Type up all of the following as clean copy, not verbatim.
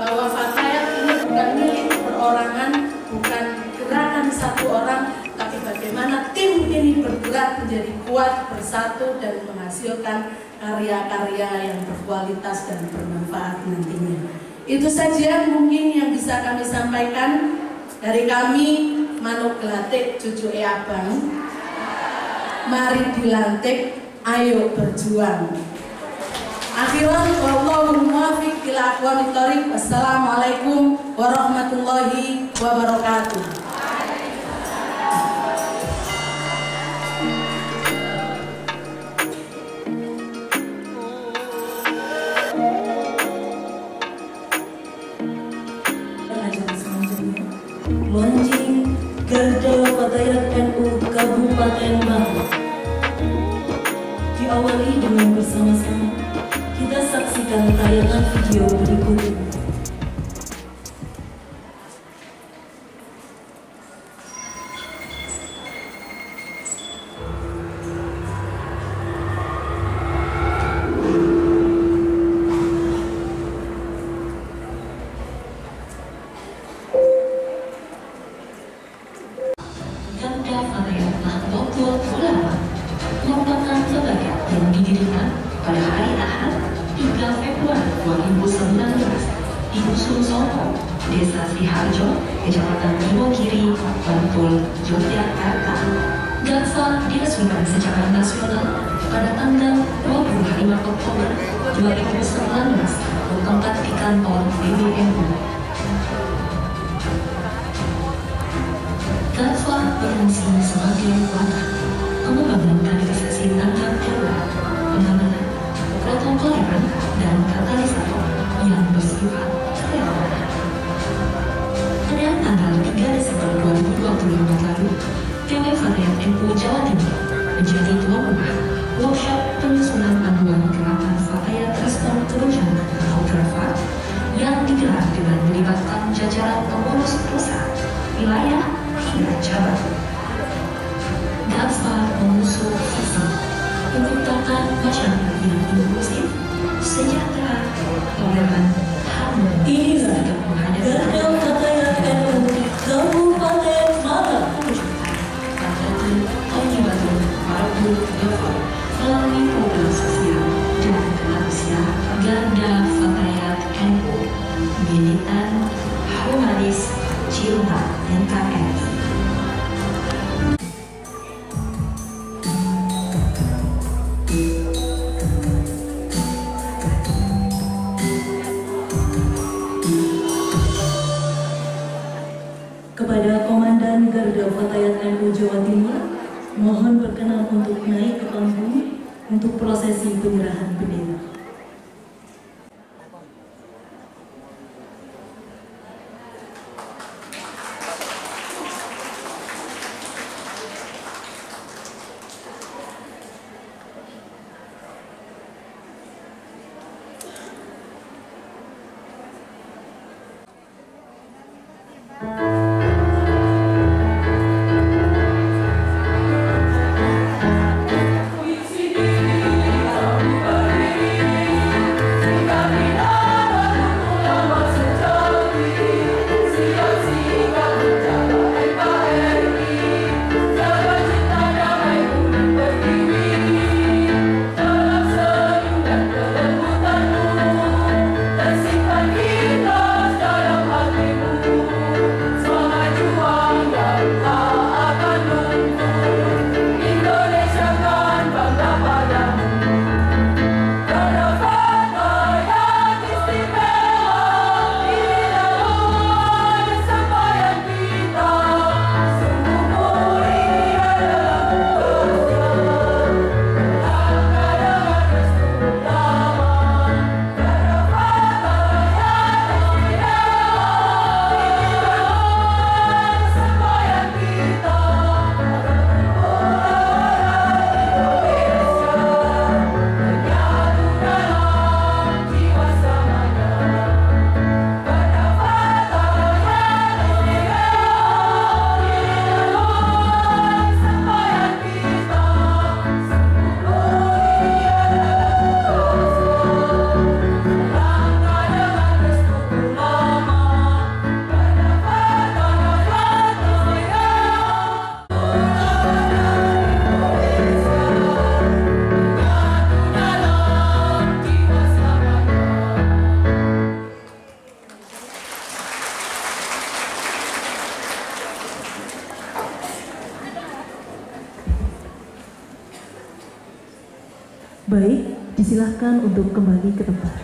bahwa Fatayat ini bukan milik perorangan, bukan gerakan satu orang, tapi bagaimana tim ini bergerak menjadi kuat, bersatu, dan menghasilkan karya-karya yang berkualitas dan bermanfaat nantinya. Itu saja mungkin yang bisa kami sampaikan dari kami, Manuk Gelatik, cucu Abang. Mari dilantik, ayo berjuang. Akhiran wallahu muwaffiq ila aqwamit thoriq. Wassalamualaikum warahmatullahi wabarakatuh. Launching Garda Fatayat NU Kabupaten Malang. Diawali dengan bersama-sama kita saksikan tayangan video berikut ini. Garda Fatayat Nahdlatul Ulama merupakan lembaga yang didirikan pada hari Ahad 3 Februari 2019 di Dusun Songo, Desa Siharjo, Kecamatan Imogiri, Bantul, Yogyakarta. Garda diresmikan secara nasional pada tanggal 25 Oktober 2019 bertempat di kantor PBNU. Garda berfungsi sebagai wadah pengembangan kaderisasi antar daerah, pengamanan, protokoleran, dan katalisator yang bersifat relawan. Pada tanggal 3 Desember 2025 lalu, PW Fatayat NU Jawa Timur menjadi tuan rumah workshop penyusunan panduan gerakan Fatayat Respon Kebencanaan atau GRAFA yang digelar dengan melibatkan jajaran pengurus pusat, wilayah, hingga cabang. GRAFA mengusung visi menciptakan masyarakat yang inklusif, sejahtera, toleran, harmoni. Inilah Garda Fatayat NU Kabupaten Malang. Melalui program sosial dan kemanusiaan Garda Fatayat NU, militan, humanis, cinta NKRI. Kepada Komandan Garda Fatayat NU Jawa Timur, mohon berkenan untuk naik ke panggung untuk prosesi penyerahan bendera. Di sini kita kembali Disilahkan untuk kembali ke tempat.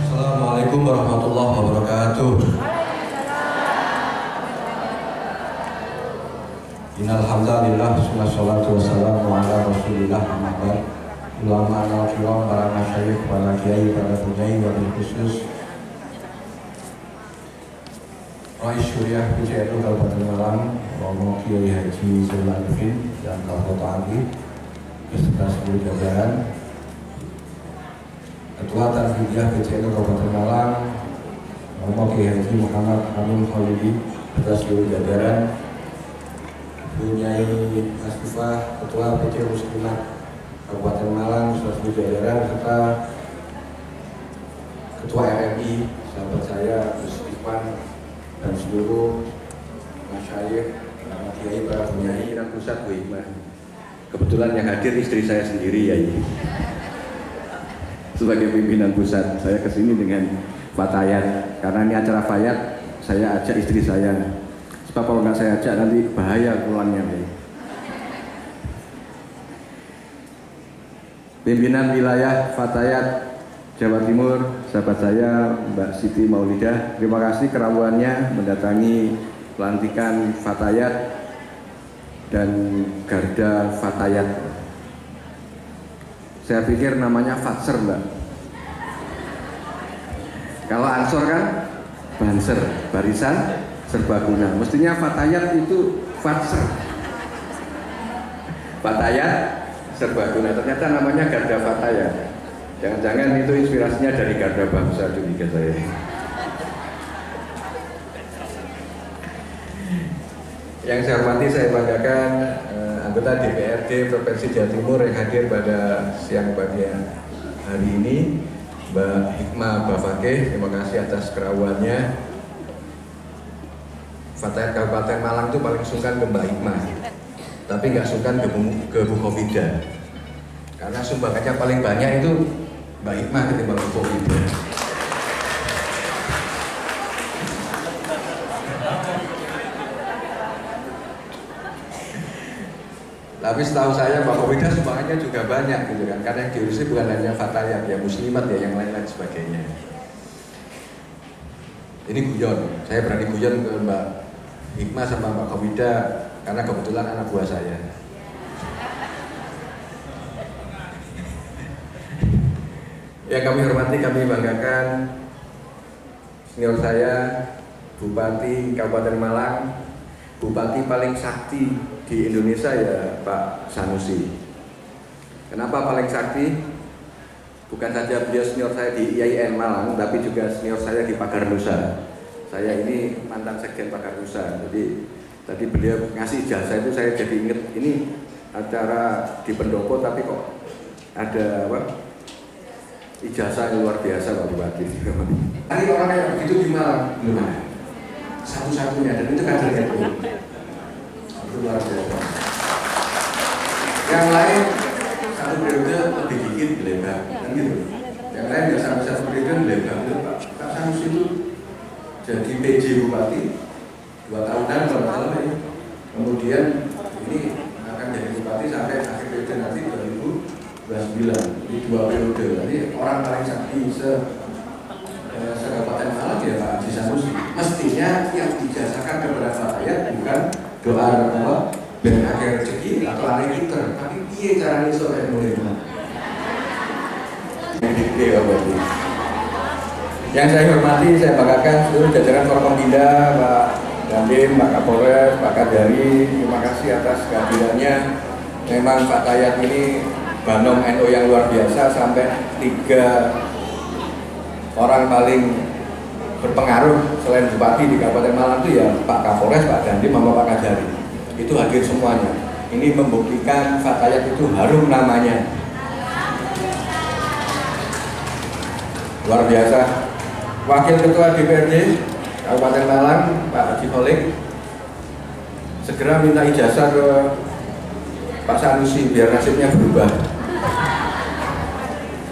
Assalamualaikum warahmatullahi wabarakatuh. Innal hamdalillah wassalatu wassalamu ala Rasulillah Muhammad. Ulama al-kiram, para masyayikh, para kiai, para bunyai, wabil khusus Rais Syuriah PCNU Kabupaten Malang, Romo Kiai Haji Zulmaifin dan Kota Ali beserta seluruh jajaran, Ketua Tanfidiyah PCNU Kabupaten Malang, Romo Kiai Haji Muhammad Amin Khalidi beserta seluruh jajaran, Bunyai Astifah, Ketua PC Muslimat Kabupaten Malang, seluruh jajaran, serta Ketua RMI, sahabat saya Gus Ikhwan, dan seluruh masyayikh, para kiai, para bunyai, dan pusat Bu Hikmah. Kebetulan yang hadir istri saya sendiri ya ini. Sebagai pimpinan pusat, saya kesini dengan fatayat. Karena ini acara fayat, saya ajak istri saya. Sebab kalau nggak saya ajak nanti bahaya pulangnya. Pimpinan wilayah fatayat Jawa Timur, sahabat saya Mbak Siti Maulidah, terima kasih kerawannya mendatangi pelantikan fatayat dan garda fatayat. Saya pikir namanya Fatser, Mbak. Kalau Ansor kan Banser, barisan serbaguna. Mestinya fatayat itu Fatser. Fatayat serbaguna, ternyata namanya garda fatayat. Jangan-jangan itu inspirasinya dari garda bangsa, curiga saya. Yang saya hormati, saya banggakan anggota DPRD Provinsi Jawa Timur yang hadir pada siang pagi hari ini, Mbak Hikmah Bafakeh. Terima kasih atas kerawannya. Fatayat Kabupaten Malang itu paling sungkan ke Mbak Hikmah, tapi nggak sungkan ke Bu Khofidah, karena sumbangannya paling banyak itu Mbak Hikmah ketimbang Bu Khofidah. Tapi setahu saya Mbak Khofidah sumbangannya juga banyak gitu kan, karena yang diurusi bukan hanya fatayat, ya muslimat ya, yang lain-lain sebagainya. Ini guyon, saya berani guyon ke Mbak Hikmah sama Mbak Khofidah karena kebetulan anak buah saya. Yang kami hormati, kami banggakan senior saya, Bupati Kabupaten Malang, Bupati paling sakti di Indonesia ya Pak Sanusi. Kenapa paling sakti? Bukan saja beliau senior saya di IAIN Malang, tapi juga senior saya di Pagar Nusa. Saya ini mantan sekjen Pagar Nusa. Jadi tadi beliau ngasih jasa itu saya jadi inget, ini acara di pendopo tapi kok ada apa? Ijazah yang luar biasa Pak Bupati. Ini orang yang begitu di Malang belum ada. Satu-satunya, dan itu kadernya itu luar biasa. Yang lain satu periode lebih dikit lebar, kan gitu. Yang lain nggak sampai satu periode lebar. Pak Sanusi itu jadi PJ Bupati 2 tahunan kalau salah ya. Kemudian ini akan jadi Bupati sampai akhir periode nanti 2029. Jadi 2 periode. Jadi orang paling sakti se-Kabupaten Malang ya Pak Haji Sanusi. Mestinya yang dijasakan kepada fatayat bukan doa apa ben akeh rezeki atau aneh kiter, tapi piye carane iso kaya ngono. Yang saya hormati, saya banggakan seluruh jajaran Forkompinda, Pak Dandim, Pak Kapolres, Pak Kadari, terima kasih atas kehadirannya. Memang fatayat ini Banom NU yang luar biasa, sampai 3 orang paling berpengaruh selain Bupati di Kabupaten Malang itu ya Pak Kapolres, Pak Dandim, sama Pak Kadari. Itu hadir semuanya. Ini membuktikan fatayat itu harum namanya. Luar biasa. Wakil Ketua DPRD Kabupaten Malang, Pak Haji Holik, segera minta ijazah ke Pak Sanusi biar nasibnya berubah.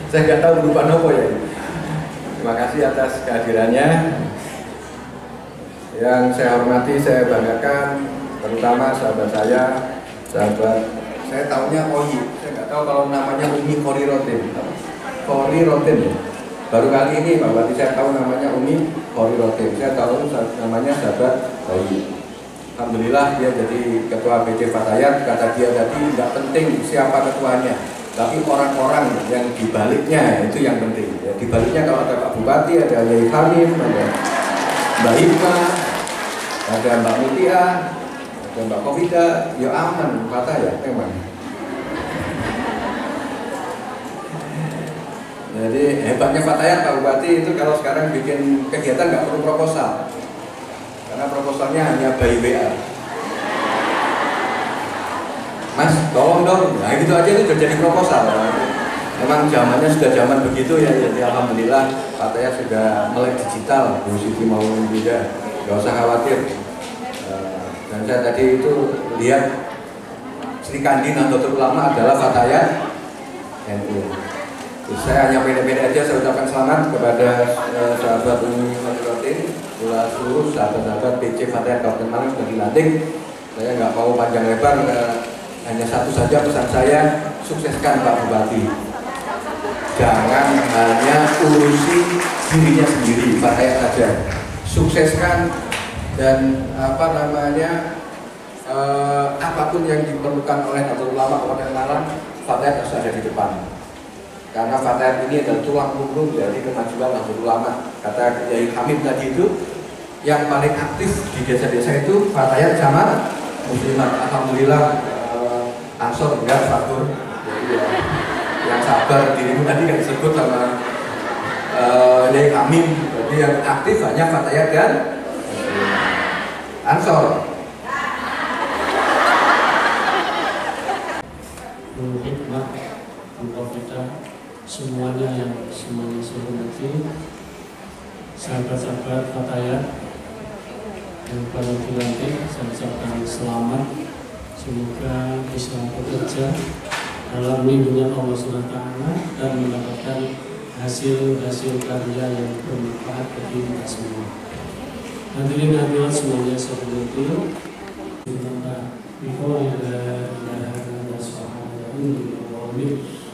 Saya nggak tahu berubah nopo ya. Terima kasih atas kehadirannya. Yang saya hormati, saya banggakan, terutama sahabat saya tahunya Oyi. Saya nggak tahu kalau namanya Umi Khorirotin. Khorirotin ya. Baru kali ini Pak Bupati saya tahu namanya Umi Khorirotin. Saya tahu namanya sahabat Oyi. Alhamdulillah dia jadi ketua BC Fatayat. Kata dia tadi nggak penting siapa ketuanya, tapi orang-orang yang dibaliknya itu yang penting. Ya, dibaliknya kalau ada Pak Bupati, ada Yai Hamim, ada Mbak Hikmah, ada Mbak Mutia, ada Mbak Kofida, ya aman Fatayat memang. Jadi hebatnya Fatayat Pak Bupati itu kalau sekarang bikin kegiatan nggak perlu proposal. Karena proposalnya hanya by WA. Mas, tolong dong. Nah gitu aja itu sudah jadi proposal. Memang zamannya sudah zaman begitu ya. Jadi alhamdulillah Fatayat sudah melek digital. Bu Siti mau juga, nggak usah khawatir. Dan saya tadi itu lihat Sri Kandi Nahdlatul Ulama adalah Fatayat NU. Saya hanya pede-pede aja, saya ucapkan selamat kepada sahabat Umi Khorirotin, pula seluruh sahabat-sahabat BC Fatayat Kabupaten Malang sudah dilantik. Saya nggak mau panjang lebar, hanya satu saja pesan saya, sukseskan Pak Bupati. Jangan hanya urusi dirinya sendiri, Fatayat saja. Sukseskan dan apapun yang diperlukan oleh Nahdlatul Ulama Kabupaten Malang, Fatayat harus ada di depan. Karena Fatayat ini adalah tulang punggung dari kemajuan Nahdlatul Ulama. Kata Yai Hamid tadi itu, yang paling aktif di desa-desa itu Fatayat sama Muslimat. Alhamdulillah, Ansor enggak faktur. Jadi ya, yang sabar dirimu tadi kan disebut sama Yai Hamid. Jadi yang aktif hanya Fatayat dan Ansor. Hikmah, kita semuanya yang semuanya saya hormati, sahabat-sahabat Fatayat yang pada dilantik, saya ucapkan selamat. Semoga bisa bekerja dalam lindungan Allah SWT dan mendapatkan hasil karya yang bermanfaat bagi kita semua. Hadirin hadirat semuanya saya hormati.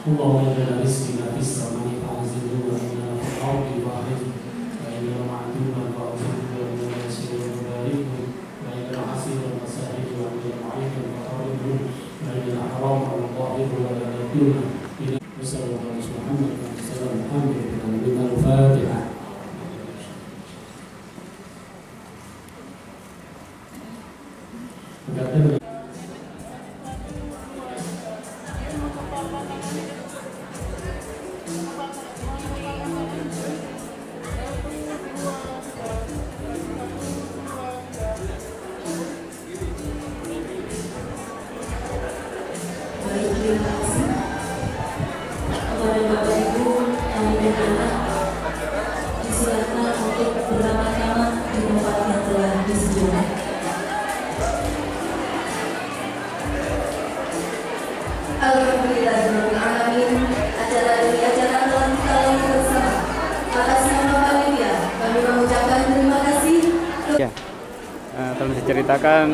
اللهم اجعل رزقنا في السماء فاعزله وإنا في الأرض واحد وإنا معدوما فأعزله وإنا نسير وباركه وإنا حسير المساجد وإنا معيدا فقربه وإنا حرام على الظاهر ولا يكون وصلى الله على محمد وعلى محمد من الفاتحة. Tolong diceritakan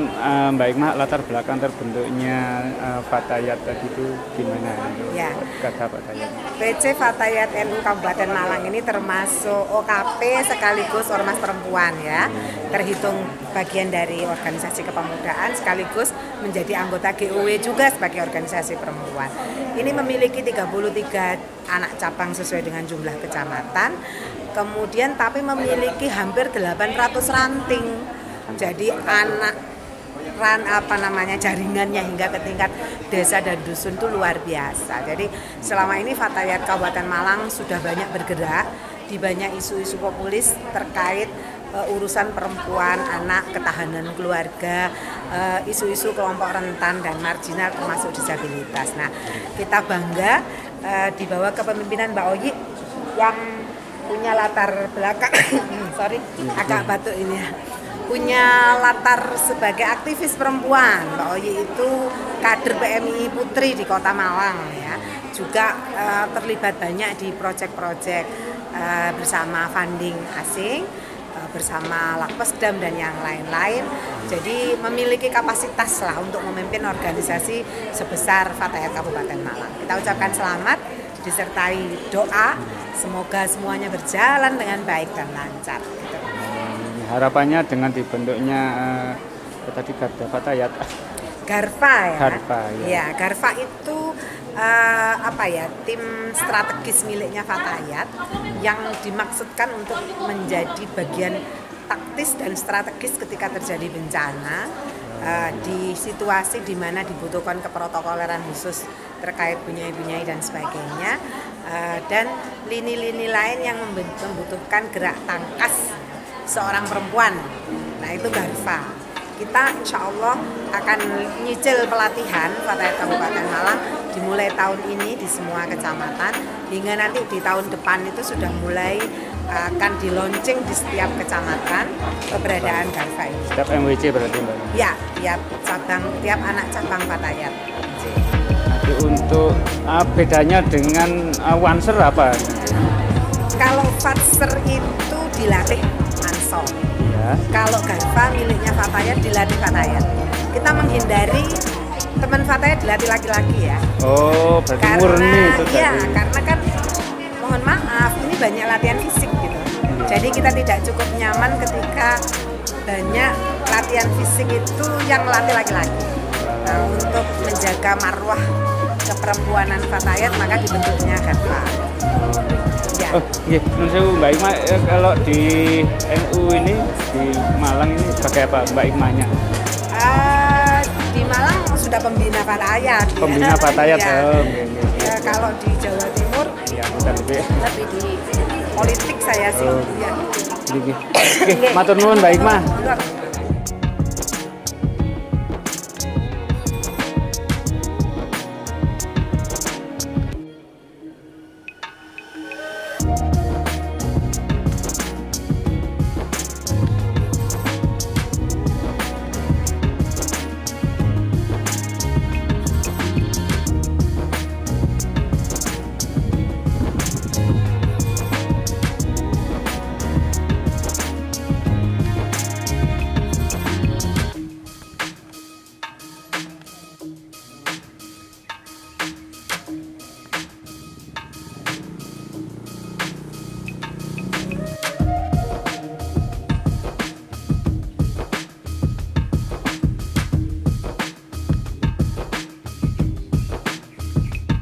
Mbak Hikmah latar belakang terbentuknya Fatayat tadi itu gimana? Ya. Kata Fatayat. BC Fatayat NU Kabupaten Malang ini termasuk OKP sekaligus ormas perempuan ya. Terhitung bagian dari organisasi kepemudaan sekaligus menjadi anggota GOW juga sebagai organisasi perempuan. Ini memiliki 33 anak cabang sesuai dengan jumlah kecamatan. Kemudian tapi memiliki hampir 800 ranting. Jadi jaringannya hingga ke tingkat desa dan dusun itu luar biasa. Jadi selama ini Fatayat Kabupaten Malang sudah banyak bergerak di banyak isu-isu populis terkait urusan perempuan, anak, ketahanan keluarga, isu-isu kelompok rentan dan marginal termasuk disabilitas. Nah, kita bangga di bawah kepemimpinan Mbak Oyi yang punya latar belakang, sorry, agak batuk ini ya. Punya latar sebagai aktivis perempuan. Mbak Oyi itu kader PMI Putri di Kota Malang ya. Juga terlibat banyak di proyek-proyek bersama funding asing, bersama Lakpesdam dan yang lain-lain. Jadi memiliki kapasitas lah untuk memimpin organisasi sebesar Fatayat Kabupaten Malang. Kita ucapkan selamat disertai doa, semoga semuanya berjalan dengan baik dan lancar. Gitu. Harapannya dengan dibentuknya tadi Garda Fatayat. Garfa ya. Garfa ya. Ya, Garfa itu tim strategis miliknya Fatayat yang dimaksudkan untuk menjadi bagian taktis dan strategis ketika terjadi bencana di situasi di mana dibutuhkan keprotokoleran khusus terkait bunyai-bunyai dan sebagainya, dan lini-lini lain yang membutuhkan gerak tangkas seorang perempuan. Nah, itu Garfa. Kita insya Allah akan nyicil pelatihan Fatayat Kabupaten Malang dimulai tahun ini di semua kecamatan, hingga nanti di tahun depan itu sudah mulai akan di launching di setiap kecamatan keberadaan Garfa ini. Setiap MWC berarti Mbak? Ya, tiap anak cabang Fatayat. Nanti untuk bedanya dengan Wanser apa? Kalau Fatser itu dilatih Ansor. Ya. Kalau Garfa miliknya Fatayat dilatih Fatayat. Kita menghindari teman Fatayat dilatih laki-laki ya. Oh, berarti murni itu tadi. Ya, karena kan mohon maaf ini banyak latihan fisik gitu. Jadi kita tidak cukup nyaman ketika banyak latihan fisik itu yang melatih laki-laki. Nah, untuk menjaga marwah keperempuanan Fatayat maka dibentuknya Garfa. Ya. Oh iya, Mbak Ikma, kalau di NU ini di Malang ini sebagai apa Mbak Ikmanya? Di Malang sudah pembina Fatayat. Pembina Fatayat. Ya. Oh, ya, kalau di Jawa Timur ya, lebih di politik saya sih. Oh. Ya. Oke, matur nuwun Mbak Ikma.